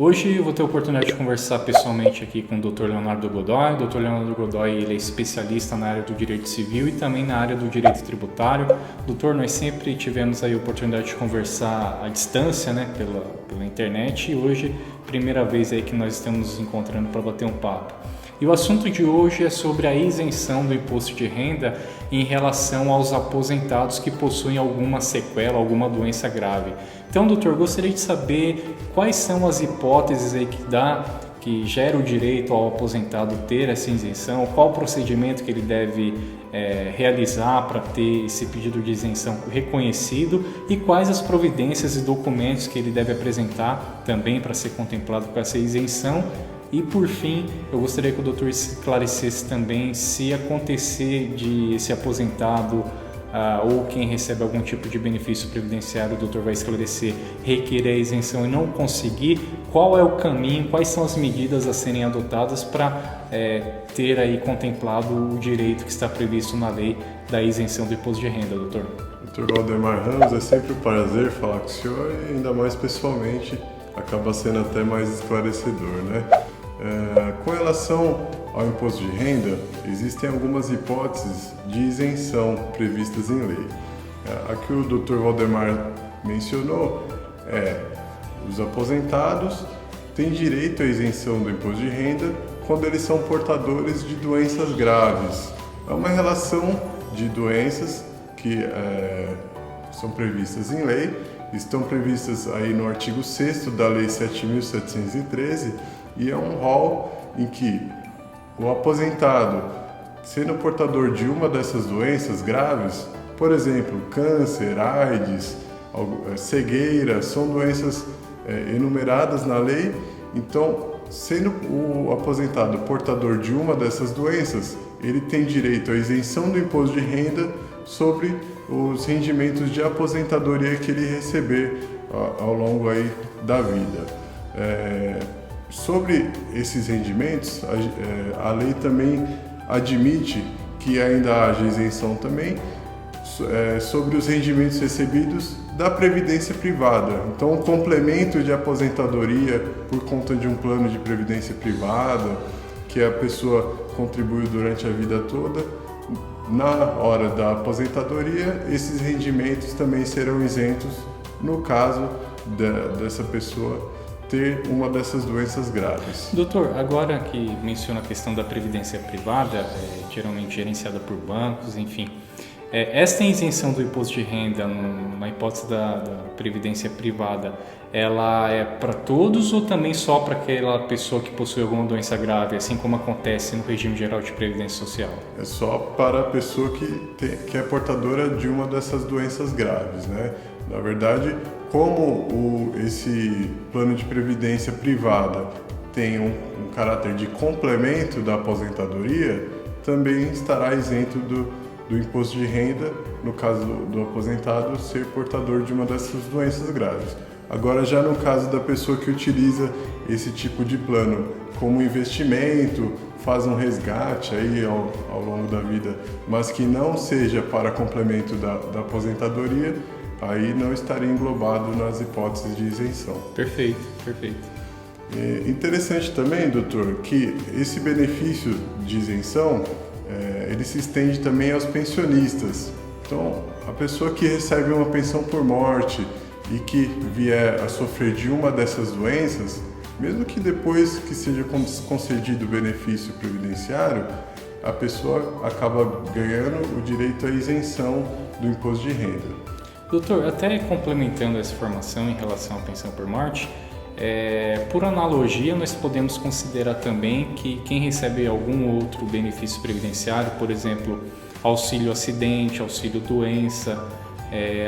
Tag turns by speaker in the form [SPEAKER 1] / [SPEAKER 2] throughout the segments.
[SPEAKER 1] Hoje eu vou ter a oportunidade de conversar pessoalmente aqui com o Dr. Leonardo Godoy. O Dr. Leonardo Godoy ele é especialista na área do direito civil e também na área do direito tributário. Doutor, nós sempre tivemos aí a oportunidade de conversar à distância, né, pela internet, e hoje, primeira vez aí que nós estamos nos encontrando para bater um papo. E o assunto de hoje é sobre a isenção do imposto de renda em relação aos aposentados que possuem alguma sequela, alguma doença grave. Então, doutor, gostaria de saber quais são as hipóteses aí que gera o direito ao aposentado ter essa isenção, qual o procedimento que ele deve realizar para ter esse pedido de isenção reconhecido e quais as providências e documentos que ele deve apresentar também para ser contemplado com essa isenção. E por fim, eu gostaria que o doutor esclarecesse também se acontecer de esse aposentado ou quem recebe algum tipo de benefício previdenciário, o doutor vai esclarecer, requerer a isenção e não conseguir, qual é o caminho, quais são as medidas a serem adotadas para ter aí contemplado o direito que está previsto na lei da isenção do imposto de renda, doutor.
[SPEAKER 2] Dr. Valdemar Ramos, é sempre um prazer falar com o senhor e ainda mais pessoalmente, acaba sendo até mais esclarecedor, né? Com relação ao imposto de renda, existem algumas hipóteses de isenção previstas em lei. A que o Dr. Valdemar mencionou os aposentados têm direito à isenção do imposto de renda quando eles são portadores de doenças graves. É uma relação de doenças que são previstas em lei, estão previstas aí no artigo 6º da Lei 7.713, e é um rol em que o aposentado, sendo portador de uma dessas doenças graves, por exemplo, câncer, AIDS, cegueira, são doenças enumeradas na lei. Então, sendo o aposentado portador de uma dessas doenças, ele tem direito à isenção do imposto de renda sobre os rendimentos de aposentadoria que ele receber ao longo aí da vida. Sobre esses rendimentos, a lei também admite que ainda haja isenção também sobre os rendimentos recebidos da previdência privada. Então, o complemento de aposentadoria por conta de um plano de previdência privada, que a pessoa contribuiu durante a vida toda, na hora da aposentadoria, esses rendimentos também serão isentos no caso dessa pessoa ter uma dessas doenças graves.
[SPEAKER 1] Doutor, agora que menciona a questão da previdência privada, geralmente gerenciada por bancos, enfim, esta isenção do imposto de renda, na hipótese da previdência privada, ela é para todos ou também só para aquela pessoa que possui alguma doença grave, assim como acontece no regime geral de previdência social?
[SPEAKER 2] É só para a pessoa que é portadora de uma dessas doenças graves, né? Na verdade, como esse plano de previdência privada tem um caráter de complemento da aposentadoria, também estará isento do imposto de renda, no caso do aposentado ser portador de uma dessas doenças graves. Agora, já no caso da pessoa que utiliza esse tipo de plano como investimento, faz um resgate aí ao longo da vida, mas que não seja para complemento da aposentadoria, aí não estaria englobado nas hipóteses de isenção.
[SPEAKER 1] Perfeito, perfeito.
[SPEAKER 2] É interessante também, doutor, que esse benefício de isenção, ele se estende também aos pensionistas. Então, a pessoa que recebe uma pensão por morte e que vier a sofrer de uma dessas doenças, mesmo que depois que seja concedido o benefício previdenciário, a pessoa acaba ganhando o direito à isenção do imposto de renda.
[SPEAKER 1] Doutor, até complementando essa informação em relação à pensão por morte, por analogia, nós podemos considerar também que quem recebe algum outro benefício previdenciário, por exemplo, auxílio acidente, auxílio doença,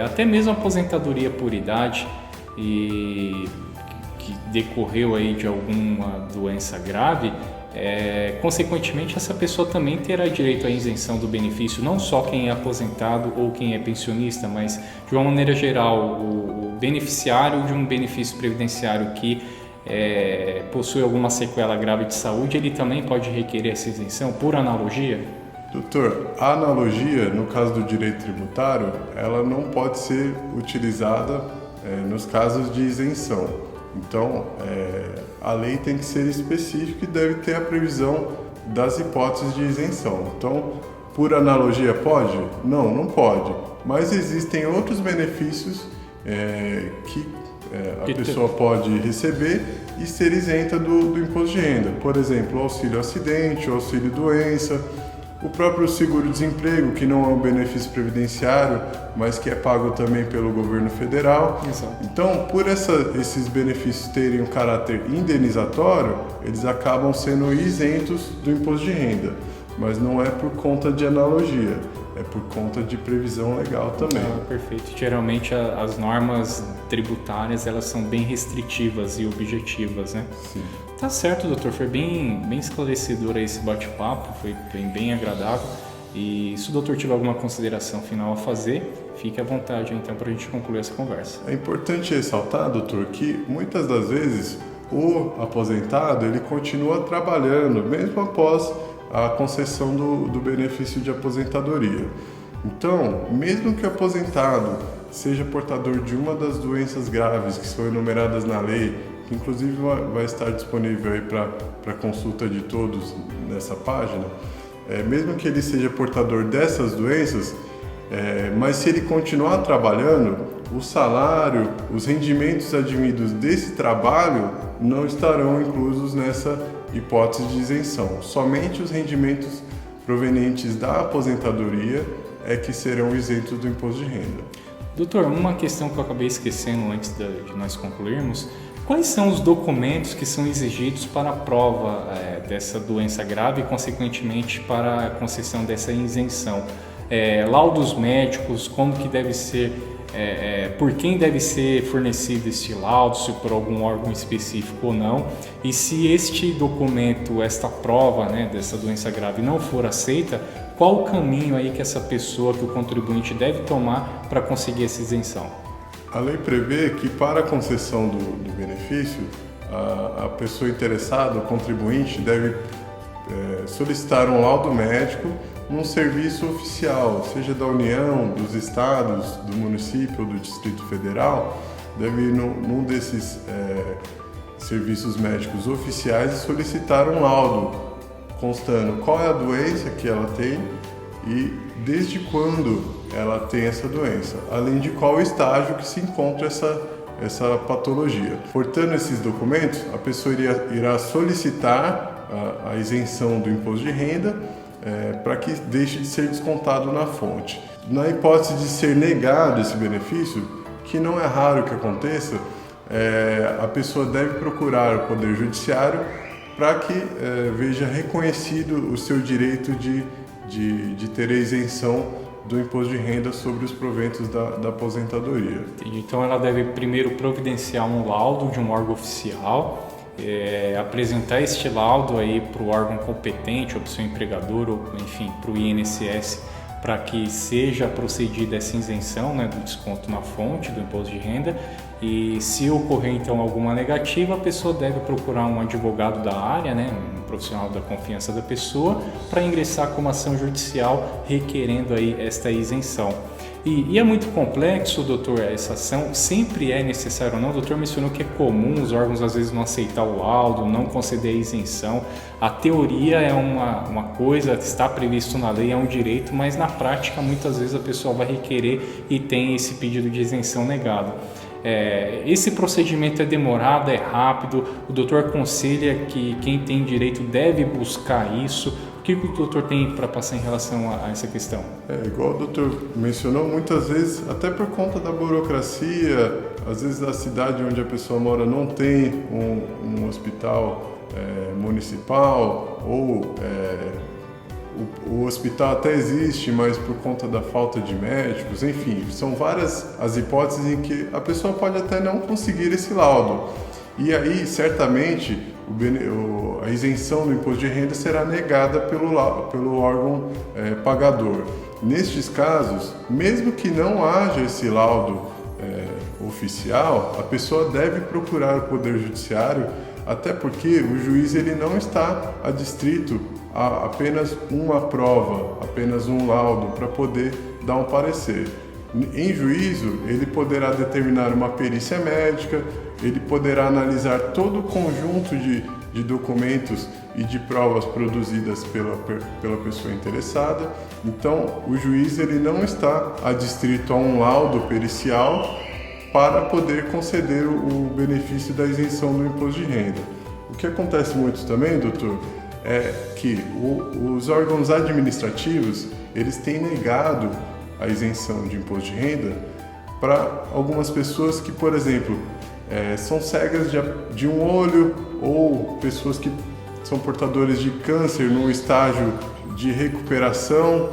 [SPEAKER 1] até mesmo aposentadoria por idade e que decorreu aí de alguma doença grave, consequentemente essa pessoa também terá direito à isenção do benefício, não só quem é aposentado ou quem é pensionista, mas de uma maneira geral o beneficiário de um benefício previdenciário que possui alguma sequela grave de saúde, ele também pode requerer essa isenção por analogia?
[SPEAKER 2] Doutor, a analogia, no caso do direito tributário, ela não pode ser utilizada nos casos de isenção. Então, a lei tem que ser específica e deve ter a previsão das hipóteses de isenção. Então, por analogia, pode? Não, não pode. Mas existem outros benefícios que a pessoa pode receber e ser isenta do imposto de renda. Por exemplo, o auxílio acidente, o auxílio doença, o próprio seguro-desemprego, que não é um benefício previdenciário, mas que é pago também pelo governo federal.
[SPEAKER 1] Exato.
[SPEAKER 2] Então, por esses benefícios terem um caráter indenizatório, eles acabam sendo isentos do imposto de renda. Mas não é por conta de analogia, é por conta de previsão legal também.
[SPEAKER 1] Perfeito. Geralmente as normas tributárias, elas são bem restritivas e objetivas, né?
[SPEAKER 2] Sim.
[SPEAKER 1] Tá certo, doutor. Foi bem esclarecedor aí esse bate-papo, foi bem agradável. E se o doutor tiver alguma consideração final a fazer, fique à vontade então para a gente concluir essa conversa.
[SPEAKER 2] É importante ressaltar, doutor, que muitas das vezes o aposentado ele continua trabalhando mesmo após a concessão do benefício de aposentadoria. Então, mesmo que o aposentado seja portador de uma das doenças graves que são enumeradas na lei, que inclusive vai estar disponível aí para consulta de todos nessa página, mesmo que ele seja portador dessas doenças, mas se ele continuar trabalhando, o salário, os rendimentos advindos desse trabalho não estarão inclusos nessa hipótese de isenção. Somente os rendimentos provenientes da aposentadoria é que serão isentos do imposto de renda.
[SPEAKER 1] Doutor, uma questão que eu acabei esquecendo antes de nós concluirmos: quais são os documentos que são exigidos para a prova dessa doença grave e, consequentemente, para a concessão dessa isenção? Laudos médicos, como que deve ser, por quem deve ser fornecido este laudo, se por algum órgão específico ou não, e se este documento, esta prova, né, dessa doença grave não for aceita, qual o caminho aí que essa pessoa, que o contribuinte deve tomar para conseguir essa isenção?
[SPEAKER 2] A lei prevê que para a concessão do benefício, a pessoa interessada, o contribuinte, deve solicitar um laudo médico num serviço oficial, seja da União, dos estados, do município ou do Distrito Federal, deve ir num desses serviços médicos oficiais e solicitar um laudo constando qual é a doença que ela tem e desde quando ela tem essa doença, além de qual estágio que se encontra essa patologia. Portando esses documentos, a pessoa irá solicitar a isenção do imposto de renda para que deixe de ser descontado na fonte. Na hipótese de ser negado esse benefício, que não é raro que aconteça, a pessoa deve procurar o Poder Judiciário para que veja reconhecido o seu direito de ter a isenção do imposto de renda sobre os proventos da aposentadoria.
[SPEAKER 1] Então ela deve primeiro providenciar um laudo de um órgão oficial, apresentar este laudo aí para o órgão competente, ou para o seu empregador, ou enfim, para o INSS, para que seja procedida essa isenção, né, do desconto na fonte do imposto de renda. E se ocorrer então alguma negativa, a pessoa deve procurar um advogado da área, né, um profissional da confiança da pessoa, para ingressar com uma ação judicial requerendo aí esta isenção. E é muito complexo, doutor, essa ação? Sempre é necessário ou não? O doutor mencionou que é comum os órgãos às vezes não aceitar o laudo, não conceder a isenção. A teoria é uma coisa, está previsto na lei, é um direito, mas na prática muitas vezes a pessoa vai requerer e tem esse pedido de isenção negado. Esse procedimento é demorado, é rápido, o doutor aconselha que quem tem direito deve buscar isso. O que o doutor tem para passar em relação a essa questão?
[SPEAKER 2] Igual o doutor mencionou, muitas vezes, até por conta da burocracia, às vezes a cidade onde a pessoa mora não tem um hospital municipal, ou o hospital até existe, mas por conta da falta de médicos, enfim, são várias as hipóteses em que a pessoa pode até não conseguir esse laudo. E aí, certamente, a isenção do imposto de renda será negada pelo órgão pagador. Nestes casos, mesmo que não haja esse laudo oficial, a pessoa deve procurar o Poder Judiciário, até porque o juiz ele não está adstrito a apenas uma prova, apenas um laudo para poder dar um parecer. Em juízo, ele poderá determinar uma perícia médica, ele poderá analisar todo o conjunto de documentos e de provas produzidas pela pessoa interessada. Então, o juiz ele não está adstrito a um laudo pericial para poder conceder o benefício da isenção do imposto de renda. O que acontece muito também, doutor, é que os órgãos administrativos eles têm negado a isenção de imposto de renda para algumas pessoas que, por exemplo, são cegas de um olho ou pessoas que são portadores de câncer no estágio de recuperação.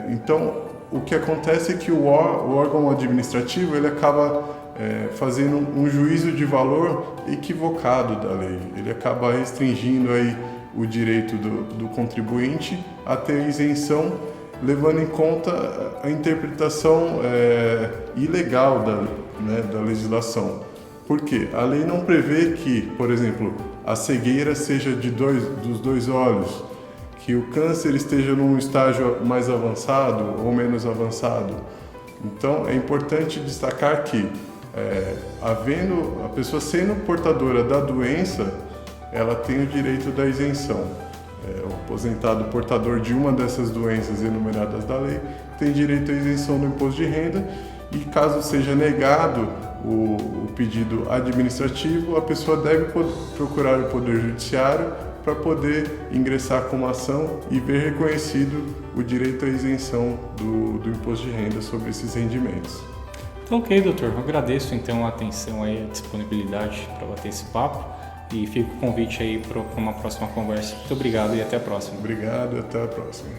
[SPEAKER 2] Então, o que acontece é que o órgão administrativo ele acaba fazendo um juízo de valor equivocado da lei. Ele acaba restringindo aí o direito do contribuinte a ter isenção, levando em conta a interpretação ilegal da legislação. Por quê? A lei não prevê que, por exemplo, a cegueira seja dos dois olhos, que o câncer esteja num estágio mais avançado ou menos avançado. Então, é importante destacar que, havendo a pessoa sendo portadora da doença, ela tem o direito da isenção. O aposentado portador de uma dessas doenças enumeradas da lei tem direito à isenção do imposto de renda e, caso seja negado o pedido administrativo, a pessoa deve procurar o Poder Judiciário para poder ingressar com uma ação e ver reconhecido o direito à isenção do imposto de renda sobre esses rendimentos.
[SPEAKER 1] Então, ok, doutor. Eu agradeço então a atenção e a disponibilidade para bater esse papo e fica o convite aí para uma próxima conversa. Muito obrigado e até a próxima.
[SPEAKER 2] Obrigado e até a próxima.